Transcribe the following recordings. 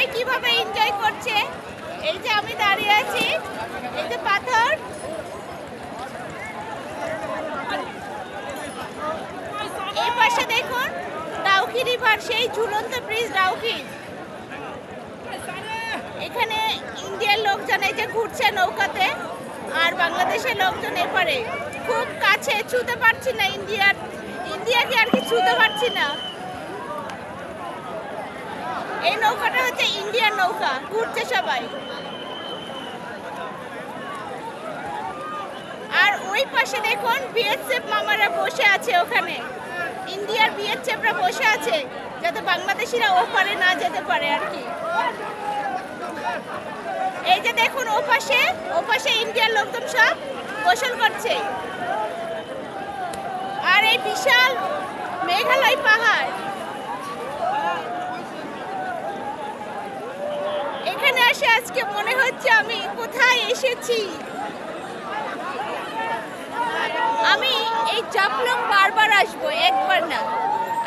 সবাই কিভাবে এনজয় করছে। এই যে আমি দাঁড়িয়ে আছি, এই যে পাথর, এই পাশে দেখুন ডাউকি রিভার, সেই ঝুলন্ত ব্রিজ ডাউকি। এখানে ইন্ডিয়ার লোকজন এই যে ঘুরছে নৌকাতে, আর বাংলাদেশের লোকজন এপারে। খুব কাছে, ছুতে পারছি না ইন্ডিয়াকে আর কি ছুতে পারছি না। এই নৌকাটা হচ্ছে ইন্ডিয়ান নৌকা, ঘুরছে সবাই। আর ওই পাশে দেখুন বিএসএফ মামারা বসে আছে, ওখানে ইন্ডিয়ার বিএসএফরা বসে আছে, যাতে বাংলাদেশিরা ওপারে না যেতে পারে আর কি। এই যে দেখুন ওপাশে ইন্ডিয়ার লোকজন সব গোসল করছে। আর এই বিশাল মেঘালয় পাহাড়, এখানে এসে আজকে মনে হচ্ছে আমি কোথায় এসেছি। আমি এই জাফলং বারবার আসবো, একবার না,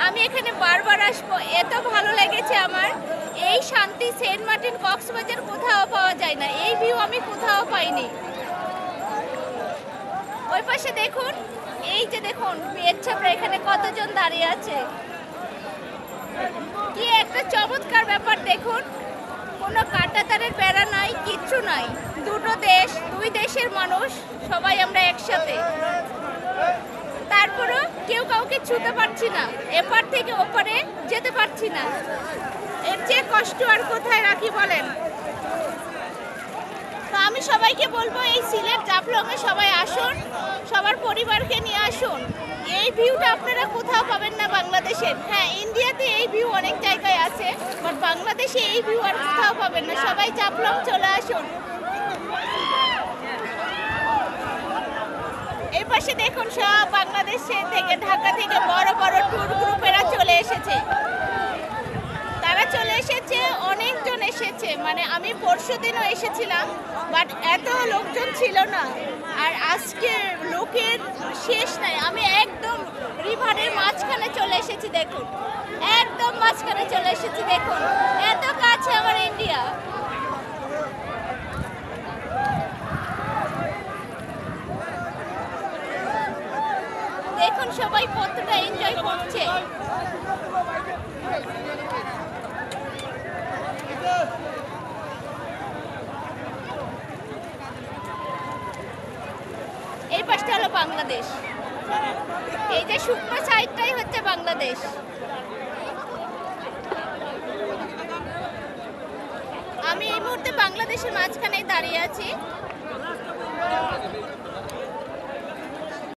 আমি এখানে বারবার আসবো। এত ভালো লেগেছে আমার। এই শান্তি সেন্ট মার্টিন কক্সবাজার কোথাও পাওয়া যায় না, এই ভিউ আমি কোথাও পাইনি। ওই পাশে দেখুন, এই যে দেখুন বিএসএফরা এখানে কতজন দাঁড়িয়ে আছে। কি একটা চমৎকার ব্যাপার দেখুন, কোনো কাঁটাতারের বেড়া নাই, কিচ্ছু নাই। দুই দেশের মানুষ, সবাই আমরা একসাথে। তারপরও কেউ কাউকে ছুতে পারছি না, এপার থেকে ওপারে যেতে পারছি না। এর চেয়ে কষ্ট আর কোথায় রাখি বলেন। তো আমি সবাইকে বলবো এই সিলেট জাফলংয়ে সবাই আসুন, সবার পরিবারকে নিয়ে আসুন। এই ভিউটা আপনারা কোথাও পাবেন না বাংলাদেশের। হ্যাঁ, ইন্ডিয়াতে এই ভিউ অনেক জায়গায় আছে, বাট বাংলাদেশে এই ভিউ আর কোথাও পাবেন না। সবাই জাফলং চলে আসুন। এই পাশে দেখুন সব বাংলাদেশে থেকে, ঢাকা থেকে বড় বড় ট্যুর গ্রুপেরা চলে এসেছে। তারা চলে এসেছে, অনেকজন এসেছে। মানে আমি পরশুদিনও এসেছিলাম, বাট এত লোকজন ছিল না। আর আজকে লোকের শেষ নাই। আমি একদম রিভারের মাঝখানে চলে এসেছি, দেখুন একদম মাঝখানে চলে এসেছি। দেখুন এত কাছে আমার ইন্ডিয়া। দেখুন সবাই কতটা এনজয় করছে। এই পাশটা হলো বাংলাদেশ, এই যে শুকনো সাইডটাই হচ্ছে বাংলাদেশ। আমি এই মুহূর্তে বাংলাদেশের মাঝখানেই দাঁড়িয়ে আছি।